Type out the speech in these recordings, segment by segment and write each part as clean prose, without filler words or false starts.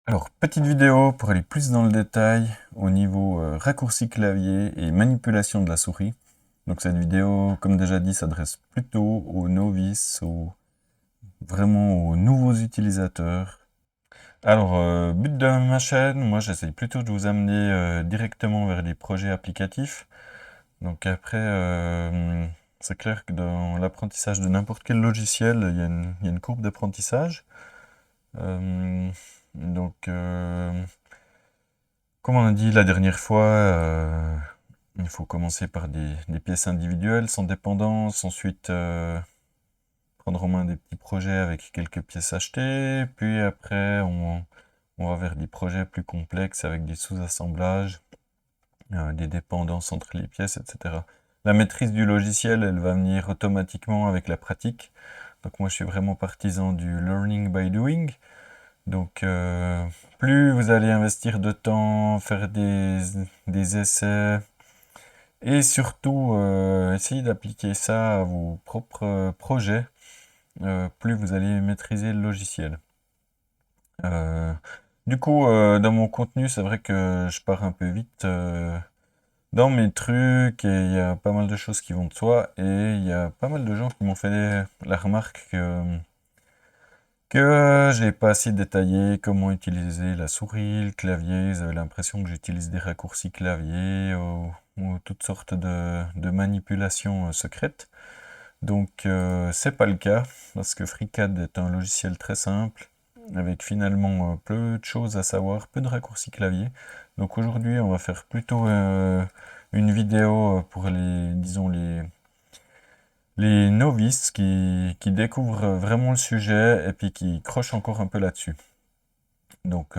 Alors, petite vidéo pour aller plus dans le détail au niveau raccourci clavier et manipulation de la souris. Donc cette vidéo, comme déjà dit, s'adresse plutôt aux novices, vraiment aux nouveaux utilisateurs. Alors, but de ma chaîne, moi j'essaye plutôt de vous amener directement vers des projets applicatifs. Donc après, c'est clair que dans l'apprentissage de n'importe quel logiciel, il y a une courbe d'apprentissage. Euh, donc, comme on a dit la dernière fois, il faut commencer par des pièces individuelles sans dépendance, ensuite prendre en main des petits projets avec quelques pièces achetées, puis après on va vers des projets plus complexes avec des sous-assemblages, des dépendances entre les pièces, etc. La maîtrise du logiciel, elle va venir automatiquement avec la pratique. Donc moi je suis vraiment partisan du learning by doing. Donc, plus vous allez investir de temps, faire des essais, et surtout essayer d'appliquer ça à vos propres projets, plus vous allez maîtriser le logiciel. Euh, du coup, dans mon contenu, c'est vrai que je pars un peu vite dans mes trucs, et il y a pas mal de choses qui vont de soi, et il y a pas mal de gens qui m'ont fait la remarque que j'ai pas assez détaillé comment utiliser la souris, le clavier. Ils avaient l'impression que j'utilise des raccourcis clavier ou toutes sortes de manipulations secrètes. Donc c'est pas le cas, parce que FreeCAD est un logiciel très simple, avec finalement peu de choses à savoir, peu de raccourcis clavier. Donc aujourd'hui on va faire plutôt une vidéo pour disons les novices qui découvrent vraiment le sujet et puis qui crochent encore un peu là-dessus. Donc,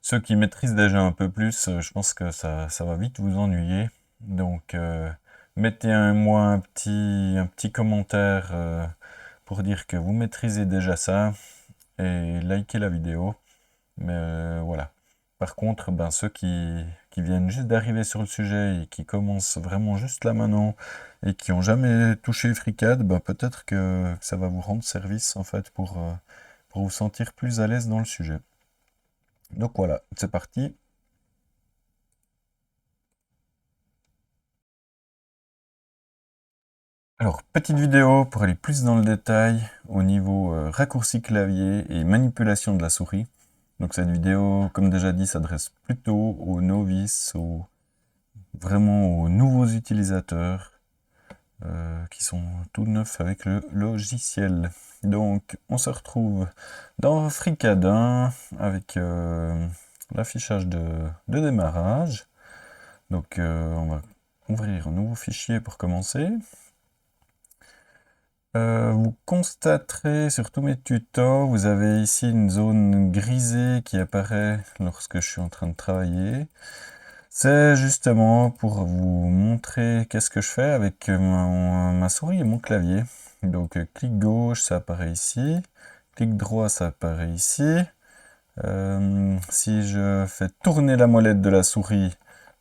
ceux qui maîtrisent déjà un peu plus, je pense que ça va vite vous ennuyer. Donc, mettez moi un petit commentaire pour dire que vous maîtrisez déjà ça et likez la vidéo. Mais voilà. Par contre, ben, ceux qui viennent juste d'arriver sur le sujet et qui commencent vraiment juste là maintenant et qui n'ont jamais touché FreeCAD, ben, peut-être que ça va vous rendre service en fait pour vous sentir plus à l'aise dans le sujet. Donc voilà, c'est parti. Alors, petite vidéo pour aller plus dans le détail au niveau raccourci clavier et manipulation de la souris. Donc cette vidéo, comme déjà dit, s'adresse plutôt aux novices, vraiment aux nouveaux utilisateurs qui sont tout neufs avec le logiciel. Donc on se retrouve dans FreeCAD 1 avec l'affichage de démarrage. Donc on va ouvrir un nouveau fichier pour commencer. Vous constaterez sur tous mes tutos, vous avez ici une zone grisée qui apparaît lorsque je suis en train de travailler. C'est justement pour vous montrer qu'est-ce que je fais avec ma souris et mon clavier. Donc clic gauche, ça apparaît ici. Clic droit, ça apparaît ici. Si je fais tourner la molette de la souris,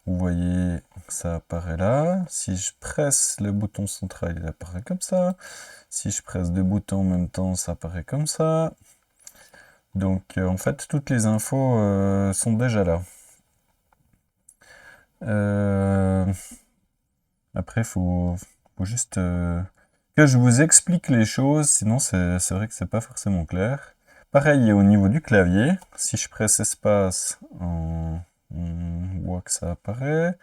vous voyez, ça apparaît là. Si je presse le bouton central, il apparaît comme ça. Si je presse deux boutons en même temps, ça apparaît comme ça. Donc en fait, toutes les infos sont déjà là. Euh, Après, faut juste que je vous explique les choses, sinon c'est vrai que c'est pas forcément clair. Pareil au niveau du clavier, si je presse espace, on voit que ça apparaît.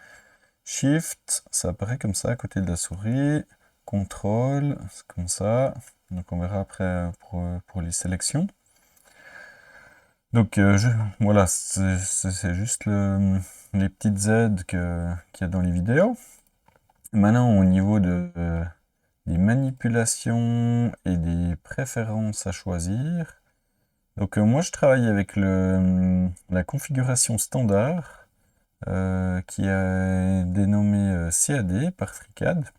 Shift, ça apparaît comme ça à côté de la souris. Contrôle, c'est comme ça. Donc on verra après pour les sélections. Donc voilà, c'est juste les petites aides qu'il y a dans les vidéos. Maintenant, au niveau des manipulations et des préférences à choisir. Donc moi, je travaille avec la configuration standard qui est dénommée CAD par FreeCAD.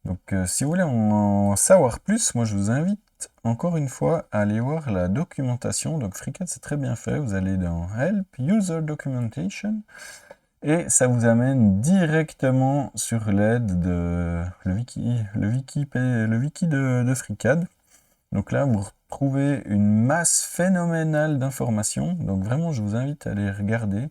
Donc si vous voulez en savoir plus, moi je vous invite encore une fois à aller voir la documentation. Donc FreeCAD c'est très bien fait, vous allez dans Help, User Documentation, et ça vous amène directement sur l'aide de le wiki de FreeCAD. Donc là, vous trouver une masse phénoménale d'informations. Donc vraiment, je vous invite à les regarder.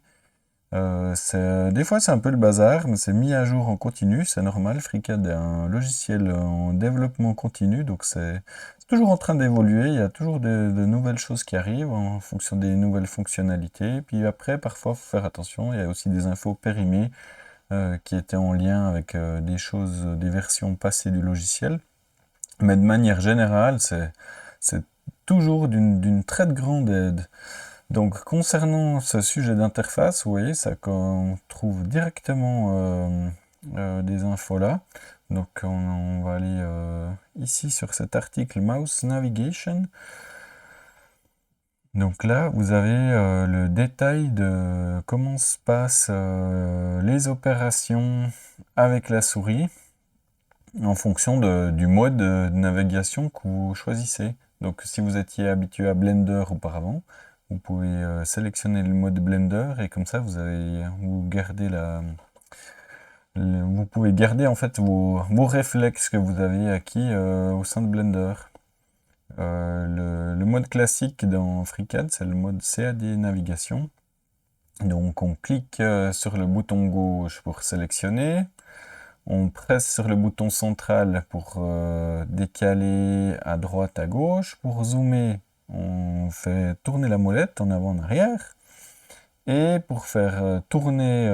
Des fois, c'est un peu le bazar, mais c'est mis à jour en continu, c'est normal. FreeCAD est un logiciel en développement continu, donc c'est toujours en train d'évoluer. Il y a toujours de nouvelles choses qui arrivent en fonction des nouvelles fonctionnalités. Puis après, parfois, faut faire attention. Il y a aussi des infos périmées qui étaient en lien avec des choses, des versions passées du logiciel. Mais de manière générale, c'est toujours d'une très grande aide. Donc, concernant ce sujet d'interface, vous voyez, ça qu'on trouve directement des infos là. Donc, on va aller ici sur cet article Mouse Navigation. Donc là, vous avez le détail de comment se passent les opérations avec la souris en fonction du mode de navigation que vous choisissez. Donc si vous étiez habitué à Blender auparavant, vous pouvez sélectionner le mode Blender et comme ça vous pouvez garder en fait vos réflexes que vous avez acquis au sein de Blender. Le mode classique dans FreeCAD, c'est le mode CAD navigation. Donc on clique sur le bouton gauche pour sélectionner. On presse sur le bouton central pour décaler à droite, à gauche. Pour zoomer, on fait tourner la molette en avant, en arrière. Et pour faire tourner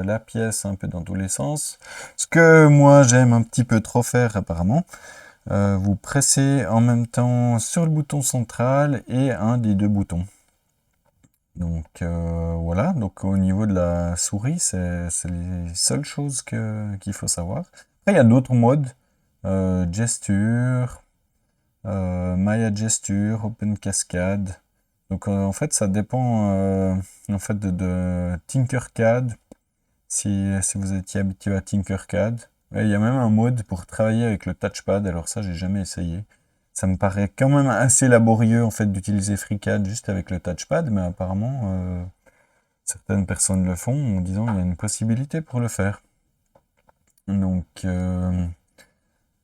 la pièce un peu dans tous les sens, ce que moi j'aime un petit peu trop faire apparemment, vous pressez en même temps sur le bouton central et un des deux boutons. Donc voilà, donc au niveau de la souris, c'est les seules choses qu'il faut savoir. Après, il y a d'autres modes, Gesture, Maya Gesture, Open Cascade. Donc en fait, ça dépend en fait de Tinkercad, si vous étiez habitué à Tinkercad. Et il y a même un mode pour travailler avec le touchpad, alors ça, j'ai jamais essayé. Ça me paraît quand même assez laborieux en fait d'utiliser FreeCAD juste avec le touchpad, mais apparemment certaines personnes le font en disant qu'il y a une possibilité pour le faire. Donc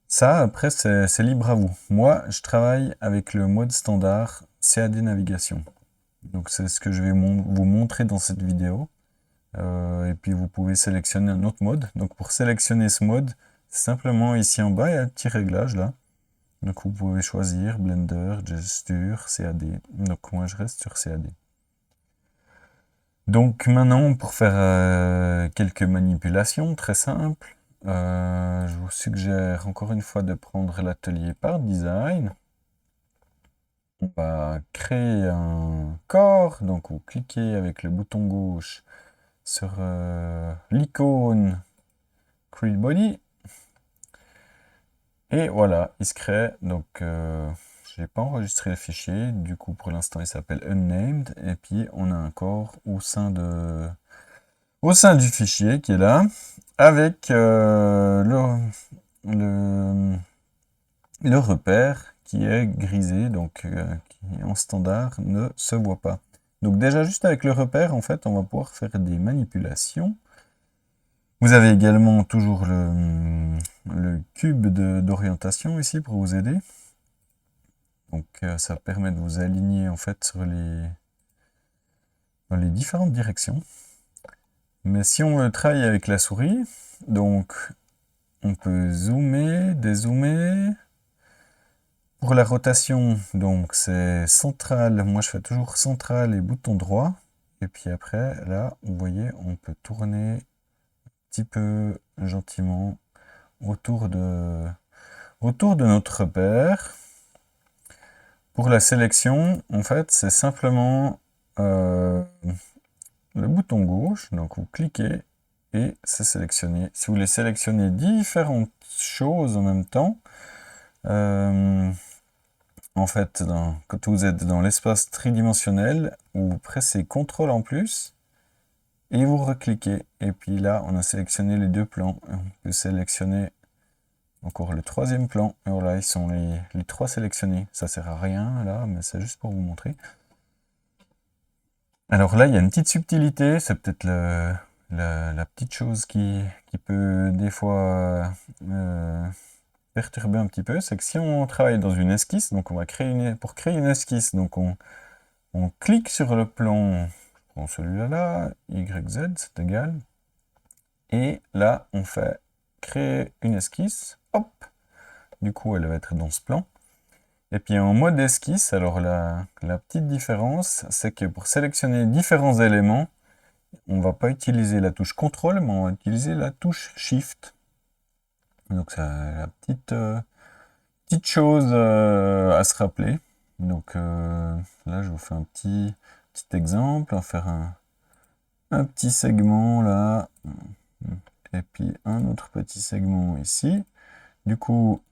ça, après, c'est libre à vous. Moi, je travaille avec le mode standard CAD navigation. Donc c'est ce que je vais vous montrer dans cette vidéo. Et puis vous pouvez sélectionner un autre mode. Donc pour sélectionner ce mode, c'est simplement ici en bas, il y a un petit réglage là. Donc vous pouvez choisir Blender, Gesture, CAD. Donc moi je reste sur CAD. Donc maintenant pour faire quelques manipulations très simples, je vous suggère encore une fois de prendre l'atelier par design. On va créer un corps, donc vous cliquez avec le bouton gauche sur l'icône Create Body. Et voilà, il se crée. Donc, je n'ai pas enregistré le fichier. Du coup, pour l'instant, il s'appelle Unnamed. Et puis, on a un corps au sein du fichier qui est là, avec le repère qui est grisé, donc qui en standard ne se voit pas. Donc déjà, juste avec le repère, en fait, on va pouvoir faire des manipulations. Vous avez également toujours le cube d'orientation ici pour vous aider. Donc ça permet de vous aligner en fait dans les différentes directions. Mais si on veut travailler avec la souris, donc on peut zoomer, dézoomer. Pour la rotation, donc c'est central. Moi je fais toujours central et bouton droit. Et puis après, là, vous voyez, on peut tourner petit peu gentiment autour de notre repère. Pour la sélection, en fait, c'est simplement le bouton gauche, donc vous cliquez et c'est sélectionné. Si vous voulez sélectionner différentes choses en même temps, en fait, quand vous êtes dans l'espace tridimensionnel, vous pressez CTRL en plus, et vous recliquez. Et puis là, on a sélectionné les deux plans. On peut sélectionner encore le troisième plan. Et voilà, ils sont les trois sélectionnés. Ça sert à rien là, mais c'est juste pour vous montrer. Alors là, il y a une petite subtilité. C'est peut-être la petite chose qui peut des fois perturber un petit peu, c'est que si on travaille dans une esquisse, donc on va pour créer une esquisse, donc on clique sur le plan, je prends celui-là, là, YZ, c'est égal, et là, on fait créer une esquisse, hop, du coup, elle va être dans ce plan. Et puis en mode esquisse, alors la petite différence, c'est que pour sélectionner différents éléments, on ne va pas utiliser la touche CTRL, mais on va utiliser la touche SHIFT. Donc c'est la petite chose à se rappeler. Donc là, je vous fais un petit exemple. On va faire un petit segment là, et puis un autre petit segment ici. Du coup,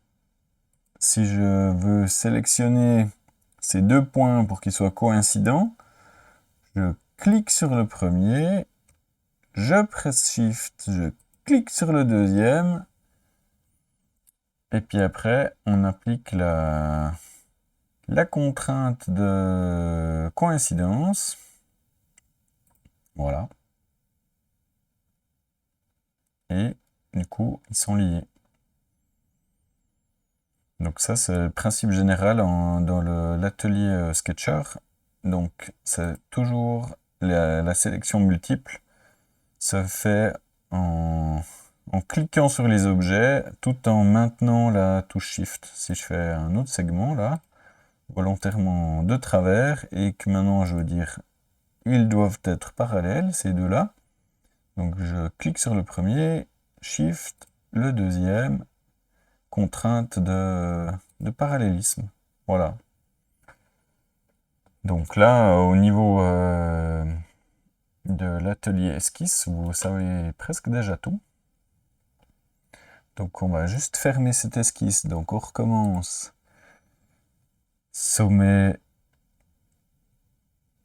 si je veux sélectionner ces deux points pour qu'ils soient coïncidents, je clique sur le premier, je presse Shift, je clique sur le deuxième, et puis après, on applique la contrainte de coïncidence. Voilà. Et du coup, ils sont liés. Donc ça, c'est le principe général dans l'atelier Sketcher. Donc c'est toujours la sélection multiple se fait en cliquant sur les objets tout en maintenant la touche Shift. Si je fais un autre segment là, volontairement de travers, et que maintenant je veux dire ils doivent être parallèles, ces deux-là. Donc je clique sur le premier, Shift, le deuxième, contrainte de parallélisme. Voilà. Donc là, au niveau de l'atelier esquisse, vous savez presque déjà tout. Donc on va juste fermer cette esquisse. Donc on recommence. Sommet,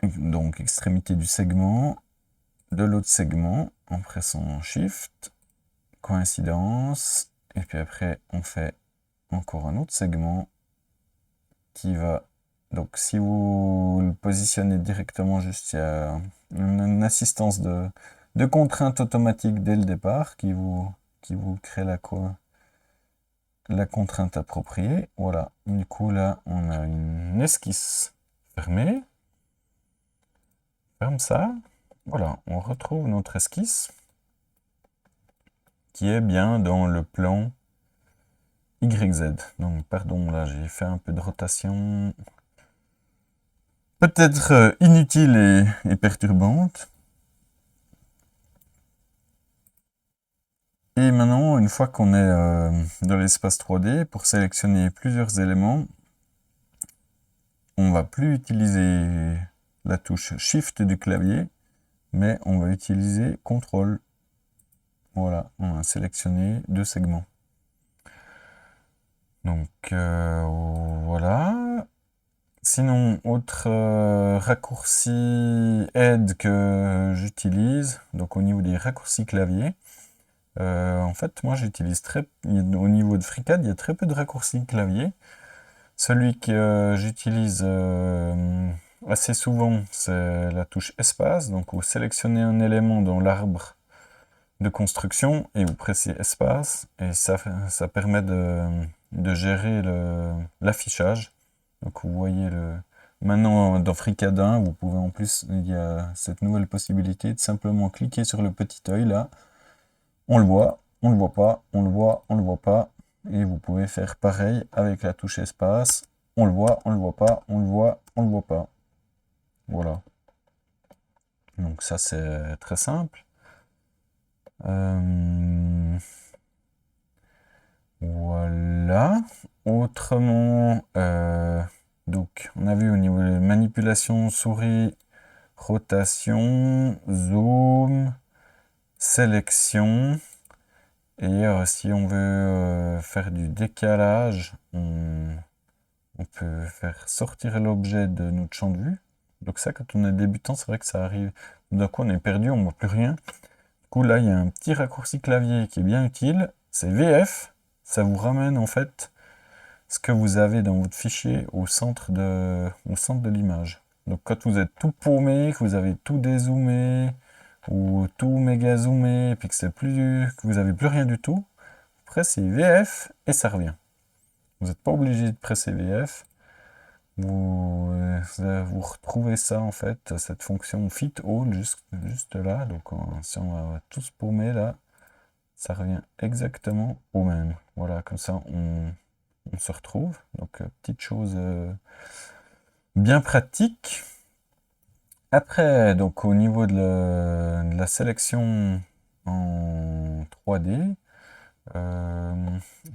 donc extrémité du segment, de l'autre segment, en pressant Shift, coïncidence, et puis après on fait encore un autre segment qui va... Donc si vous le positionnez directement, juste il y a une assistance de contrainte automatique dès le départ qui vous crée la contrainte appropriée. Voilà, du coup là on a une esquisse fermée. Ferme ça. Voilà, on retrouve notre esquisse qui est bien dans le plan YZ. Donc pardon, là j'ai fait un peu de rotation. Peut-être inutile et perturbante. Et maintenant, une fois qu'on est dans l'espace 3D, pour sélectionner plusieurs éléments, on va plus utiliser la touche Shift du clavier, mais on va utiliser CTRL. Voilà, on a sélectionné deux segments. Donc voilà. Sinon, autre raccourci aide que j'utilise, donc au niveau des raccourcis clavier, en fait, moi j'utilise au niveau de FreeCAD, il y a très peu de raccourcis clavier. Celui que j'utilise assez souvent, c'est la touche espace. Donc vous sélectionnez un élément dans l'arbre de construction et vous pressez espace, et ça permet de gérer l'affichage. Donc vous voyez maintenant dans FreeCAD 1, vous pouvez en plus, il y a cette nouvelle possibilité de simplement cliquer sur le petit œil là. On le voit, on le voit pas, on le voit, on le voit pas. Et vous pouvez faire pareil avec la touche espace. On le voit, on le voit pas, on le voit, on le voit pas. Voilà. Donc ça c'est très simple. Voilà. Autrement, donc on a vu au niveau de manipulation souris, rotation, zoom, sélection. Et si on veut faire du décalage, on peut faire sortir l'objet de notre champ de vue. Donc ça, quand on est débutant, c'est vrai que ça arrive. D'un coup, on est perdu, on ne voit plus rien. Du coup, là, il y a un petit raccourci clavier qui est bien utile. C'est VF. Ça vous ramène en fait ce que vous avez dans votre fichier au centre de l'image. Donc quand vous êtes tout paumé, que vous avez tout dézoomé, ou tout méga zoomé, et puis que vous n'avez plus rien du tout, après c'est VF et ça revient. Vous n'êtes pas obligé de presser VF. Vous retrouvez ça en fait, cette fonction fit all juste là. Donc si on va tous paumer là, ça revient exactement au même. Voilà, comme ça on se retrouve. Donc petite chose bien pratique. Après, donc au niveau de la sélection en 3D,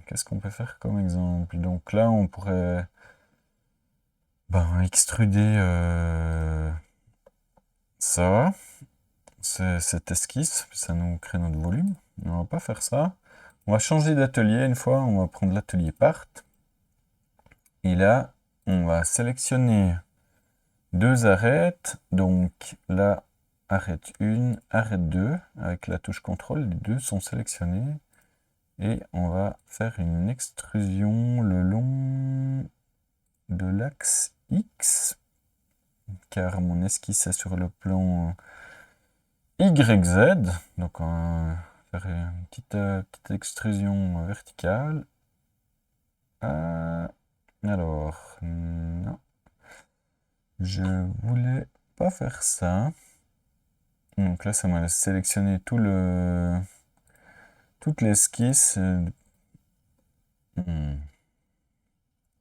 qu'est-ce qu'on peut faire comme exemple? Donc là, on pourrait extruder ça, cette esquisse, ça nous crée notre volume. Mais on va pas faire ça. On va changer d'atelier une fois, on va prendre l'atelier part. Et là, on va sélectionner deux arêtes. Donc là, arête 1, arête 2. Avec la touche CTRL, les deux sont sélectionnés. Et on va faire une extrusion le long de l'axe X. Car mon esquisse est sur le plan YZ. Donc on va faire une petite extrusion verticale. Alors, non. Je voulais pas faire ça. Donc là, ça m'a sélectionné toute l'esquisse.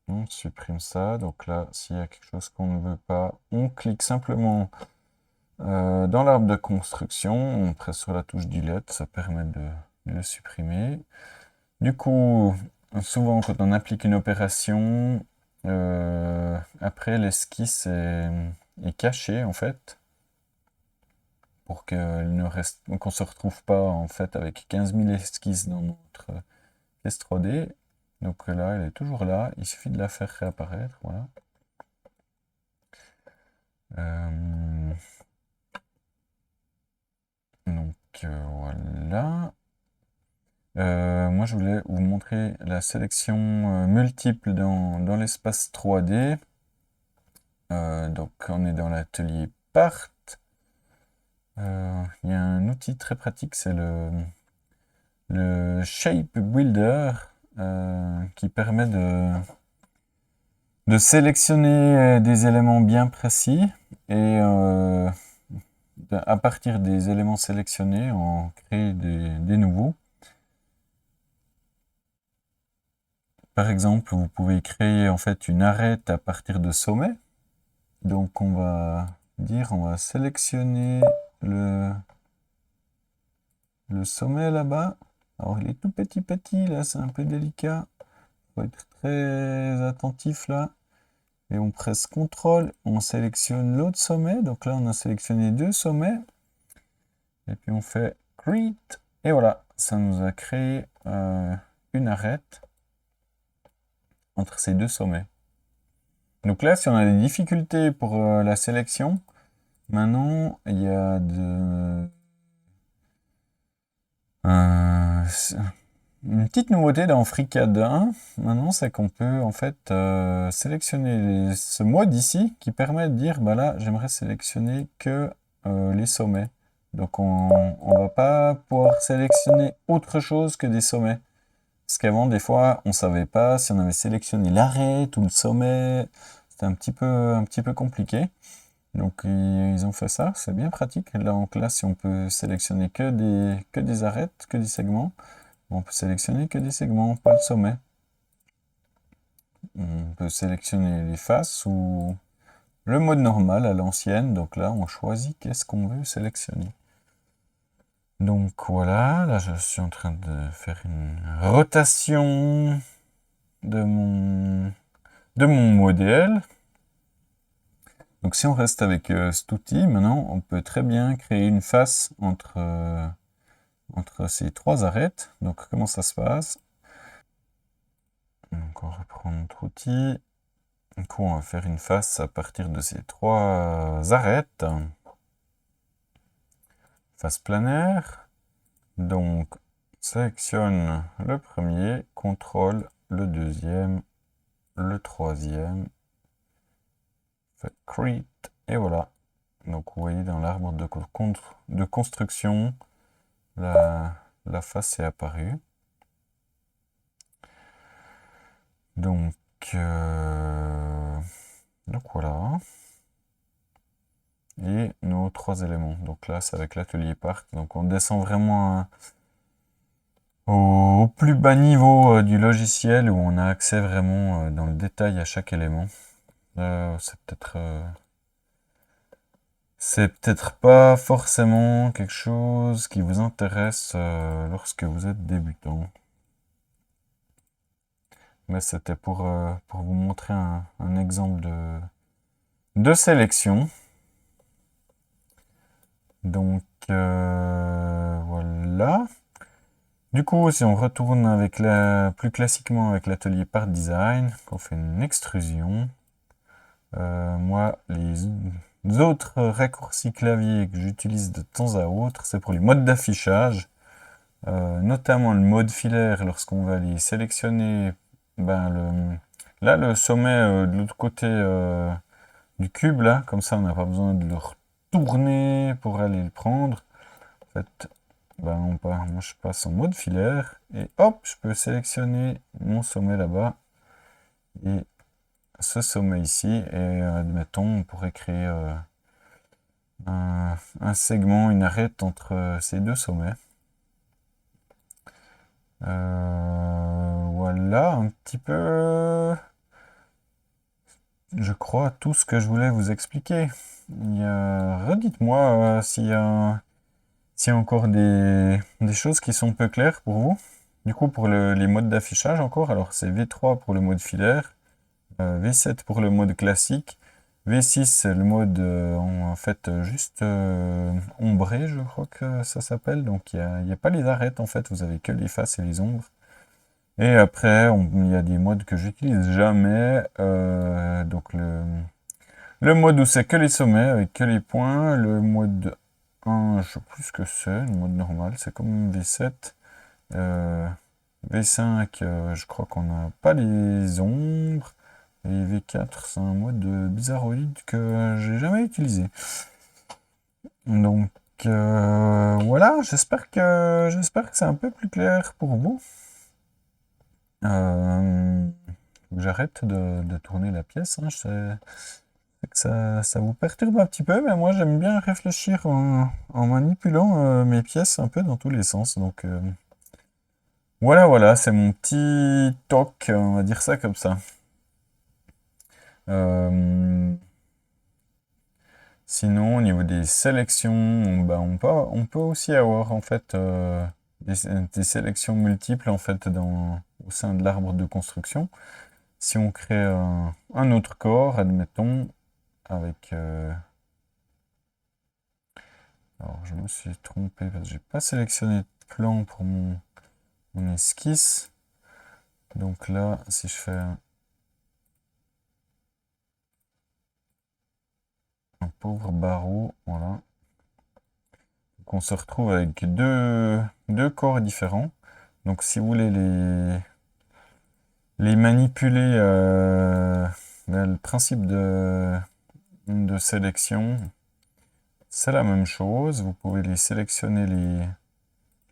On supprime ça. Donc là, s'il y a quelque chose qu'on ne veut pas, on clique simplement dans l'arbre de construction. On presse sur la touche Delete. Ça permet de le supprimer. Du coup, souvent, quand on applique une opération, après, l'esquisse est cachée, en fait, pour qu'on se retrouve pas, en fait, avec 15 000 esquisses dans notre pièce 3D. Donc là, elle est toujours là. Il suffit de la faire réapparaître, voilà. Donc voilà. Moi, je voulais vous montrer la sélection multiple dans l'espace 3D. Donc, on est dans l'atelier Part. Il y a un outil très pratique, c'est le Shape Builder, qui permet de sélectionner des éléments bien précis et à partir des éléments sélectionnés, on crée des nouveaux. Par exemple, vous pouvez créer en fait une arête à partir de sommets. Donc on va sélectionner le sommet là-bas. Alors il est tout petit là, c'est un peu délicat. Faut être très attentif là. Et on presse CTRL, on sélectionne l'autre sommet. Donc là on a sélectionné deux sommets. Et puis on fait Create. Et voilà, ça nous a créé une arête entre ces deux sommets. Donc là, si on a des difficultés pour la sélection, maintenant, il y a une petite nouveauté dans FreeCAD 1, maintenant, c'est qu'on peut en fait sélectionner ce mode ici qui permet de dire, bah là, j'aimerais sélectionner que les sommets. Donc on va pas pouvoir sélectionner autre chose que des sommets. Parce qu'avant, des fois, on savait pas si on avait sélectionné l'arête ou le sommet. C'était un petit peu compliqué. Donc ils ont fait ça, c'est bien pratique. Là en classe, si on peut sélectionner que des arêtes, que des segments, on peut sélectionner que des segments, pas le sommet. On peut sélectionner les faces ou le mode normal à l'ancienne. Donc là, on choisit qu'est-ce qu'on veut sélectionner. Donc voilà, là je suis en train de faire une rotation de mon modèle. Donc si on reste avec cet outil, maintenant on peut très bien créer une face entre ces trois arêtes. Donc comment ça se passe? Donc on reprend notre outil. Du coup on va faire une face à partir de ces trois arêtes. Face planaire. Donc sélectionne le premier, contrôle le deuxième, le troisième. Fait create et voilà. Donc vous voyez dans l'arbre de construction, la face est apparue. Donc, donc voilà. Et nos 3 éléments. Donc là, c'est avec l'atelier Part. Donc on descend vraiment au plus bas niveau du logiciel où on a accès vraiment dans le détail à chaque élément. C'est peut-être pas forcément quelque chose qui vous intéresse lorsque vous êtes débutant. Mais c'était pour vous montrer un exemple de sélection. Donc voilà. Du coup, si on retourne avec plus classiquement avec l'atelier Part Design, qu'on fait une extrusion, moi, les autres raccourcis clavier que j'utilise de temps à autre, c'est pour les modes d'affichage, notamment le mode filaire lorsqu'on va les sélectionner. Là, le sommet de l'autre côté du cube, là, comme ça, on n'a pas besoin de le retourner pour aller le prendre. En fait, moi je passe en mode filaire et hop, je peux sélectionner mon sommet là-bas et ce sommet ici. Et admettons, on pourrait créer un segment, une arête entre ces deux sommets. Voilà un petit peu, je crois, tout ce que je voulais vous expliquer. Redites-moi s'il y a encore des choses qui sont peu claires pour vous. Du coup, pour les modes d'affichage encore, alors c'est V3 pour le mode filaire, V7 pour le mode classique, V6 c'est le mode en fait juste ombré, je crois que ça s'appelle. Donc il n'y a pas les arêtes en fait, vous avez que les faces et les ombres. Et après, il y a des modes que j'utilise jamais. Donc le mode où c'est que les sommets avec que les points. Le mode 1, je sais plus ce que c'est. Le mode normal, c'est comme V7. V5, je crois qu'on n'a pas les ombres. Et V4, c'est un mode bizarroïde que j'ai jamais utilisé. Donc voilà, j'espère que c'est un peu plus clair pour vous. J'arrête de tourner la pièce, hein. Je sais que ça vous perturbe un petit peu, mais moi j'aime bien réfléchir en manipulant mes pièces un peu dans tous les sens. Donc voilà, c'est mon petit talk, on va dire ça comme ça. Euh, Sinon, au niveau des sélections, on peut aussi avoir en fait des sélections multiples en fait au sein de l'arbre de construction. Si on crée un autre corps, admettons, avec... alors, je me suis trompé parce que j'ai pas sélectionné de plan pour mon esquisse. Donc là, si je fais un pauvre barreau, voilà. Donc on se retrouve avec deux corps différents. Donc si vous voulez les manipuler, le principe de sélection, c'est la même chose. Vous pouvez les sélectionner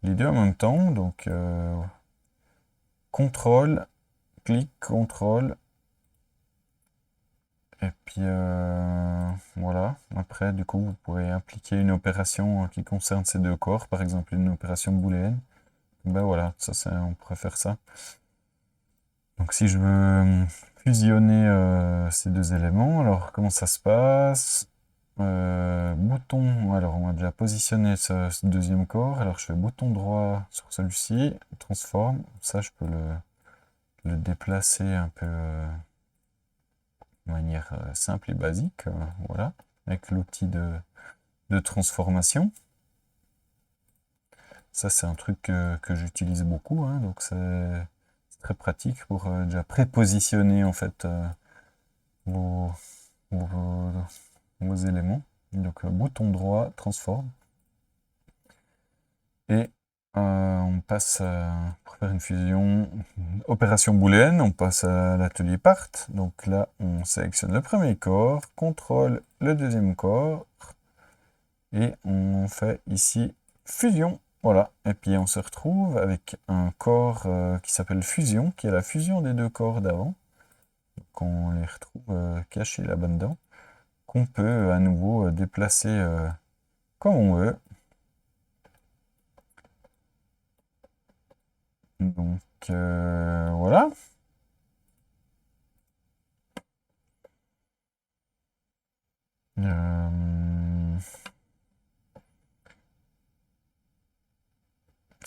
les deux en même temps. Donc CTRL, clic, CTRL. Et puis voilà. Après, du coup, vous pouvez appliquer une opération qui concerne ces deux corps, par exemple une opération booléenne. Ben voilà, on pourrait faire ça. Donc si je veux fusionner ces deux éléments, alors comment ça se passe? Bouton, alors on va déjà positionner ce deuxième corps, alors je fais bouton droit sur celui-ci, transforme, ça je peux le déplacer un peu de manière simple et basique, voilà, avec l'outil de transformation. Ça c'est un truc que j'utilise beaucoup, hein, donc c'est très pratique pour déjà prépositionner en fait vos, vos, vos éléments. Donc bouton droit, transforme. Et on passe pour faire une fusion, opération booléenne, on passe à l'atelier part. Donc là, on sélectionne le premier corps, contrôle le deuxième corps, et on fait ici fusion voilà, et puis on se retrouve avec un corps qui s'appelle fusion, qui est la fusion des deux corps d'avant. Donc on les retrouve cachés là-bas dedans, qu'on peut à nouveau déplacer comme on veut. Donc voilà.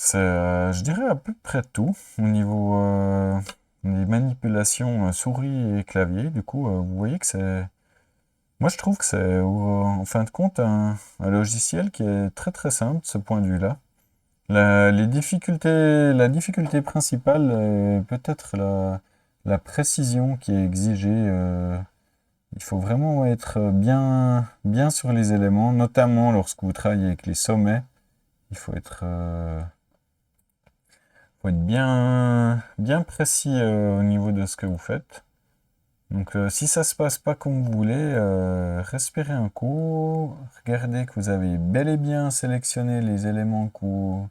C'est, je dirais à peu près tout au niveau des manipulations souris et clavier. Du coup, vous voyez que c'est... Moi, je trouve que c'est, en fin de compte, un logiciel qui est très très simple de ce point de vue-là. La difficulté principale est peut-être la précision qui est exigée. Il faut vraiment être bien sur les éléments, notamment lorsque vous travaillez avec les sommets. Il faut être bien précis au niveau de ce que vous faites. Donc si ça se passe pas comme vous voulez, respirez un coup, regardez que vous avez bel et bien sélectionné les éléments que vous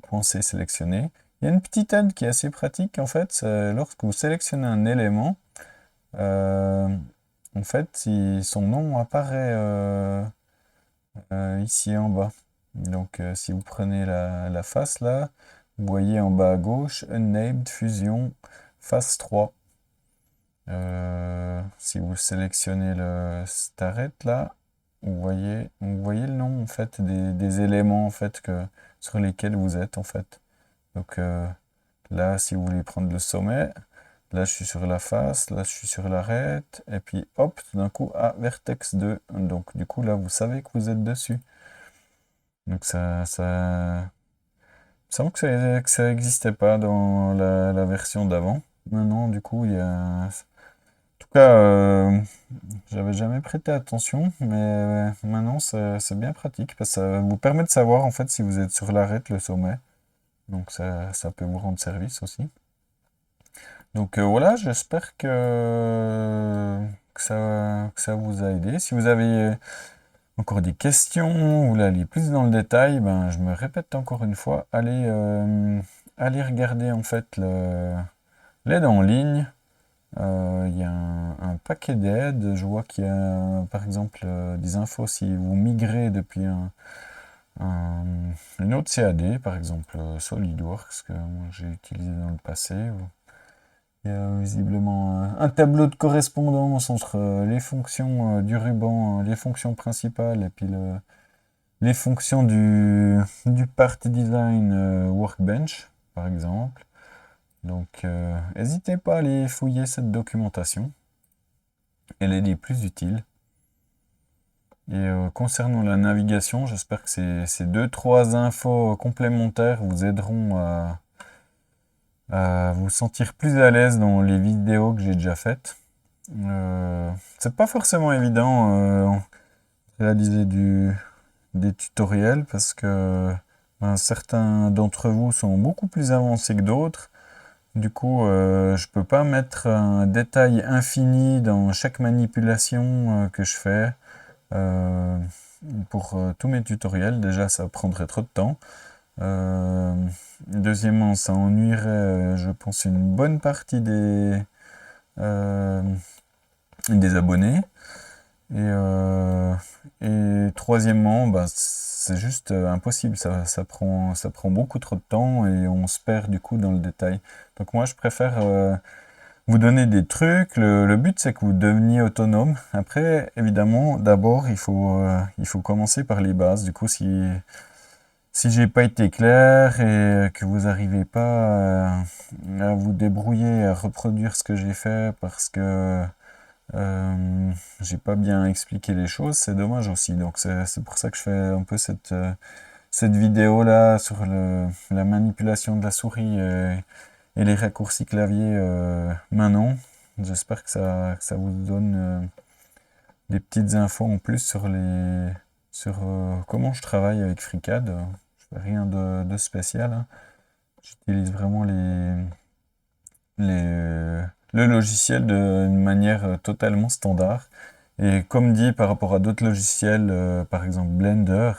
pensez sélectionner. Il y a une petite aide qui est assez pratique en fait, c'est lorsque vous sélectionnez un élément, euh, en fait son nom apparaît ici en bas. Donc si vous prenez la face là, vous voyez en bas à gauche, Unnamed Fusion phase 3. Si vous sélectionnez le Starret là, vous voyez le nom en fait des éléments en fait sur lesquels vous êtes en fait. Donc là, si vous voulez prendre le sommet, là je suis sur la face, là je suis sur l'arête, et puis hop, tout d'un coup, vertex 2. Donc du coup là, vous savez que vous êtes dessus. Donc ça me semble que ça n'existait pas dans la version d'avant. Maintenant, du coup, il y a... En tout cas, j'avais jamais prêté attention, mais maintenant, c'est bien pratique, parce que ça vous permet de savoir, en fait, si vous êtes sur l'arête, le sommet. Donc, ça peut vous rendre service aussi. Donc, voilà, j'espère que ça vous a aidé. Si vous avez encore des questions, ou là, aller plus dans le détail, ben, je me répète encore une fois, allez regarder en fait l'aide en ligne. Il y a un paquet d'aides. Je vois qu'il y a par exemple des infos si vous migrez depuis une autre CAD, par exemple SolidWorks, que moi j'ai utilisé dans le passé. Il y a visiblement un tableau de correspondance entre les fonctions du ruban, les fonctions principales et puis les fonctions du Part Design Workbench, par exemple. Donc, n'hésitez pas à aller fouiller cette documentation. Elle est des plus utiles. Et concernant la navigation, j'espère que ces 2-3 infos complémentaires vous aideront à vous sentir plus à l'aise dans les vidéos que j'ai déjà faites. C'est pas forcément évident de réaliser des tutoriels parce que certains d'entre vous sont beaucoup plus avancés que d'autres. Du coup, je peux pas mettre un détail infini dans chaque manipulation que je fais euh, pour tous mes tutoriels. Déjà, ça prendrait trop de temps. Deuxièmement, ça ennuierait, je pense, une bonne partie euh, des abonnés. Et troisièmement, bah, c'est juste impossible, ça prend beaucoup trop de temps et on se perd du coup dans le détail. Donc moi je préfère vous donner des trucs, le but c'est que vous deveniez autonome. Après, évidemment, d'abord il faut commencer par les bases. Du coup, si j'ai pas été clair et que vous n'arrivez pas à vous débrouiller, à reproduire ce que j'ai fait parce que j'ai pas bien expliqué les choses, c'est dommage aussi. Donc c'est pour ça que je fais un peu cette vidéo là sur la manipulation de la souris et les raccourcis clavier maintenant. J'espère que ça vous donne des petites infos en plus sur comment je travaille avec FreeCAD. Je fais rien de spécial, hein. J'utilise vraiment le logiciel d'une manière totalement standard. Et comme dit par rapport à d'autres logiciels, par exemple Blender,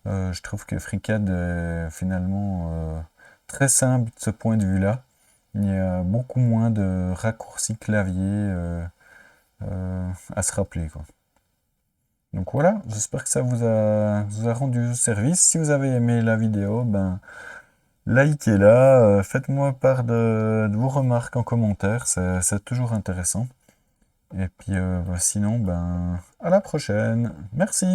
Je trouve que FreeCAD est finalement très simple de ce point de vue-là. Il y a beaucoup moins de raccourcis clavier à se rappeler, quoi. Donc voilà, j'espère que ça vous a rendu service. Si vous avez aimé la vidéo, ben likez-la, faites-moi part de vos remarques en commentaire, c'est toujours intéressant. Et puis sinon, ben à la prochaine. Merci!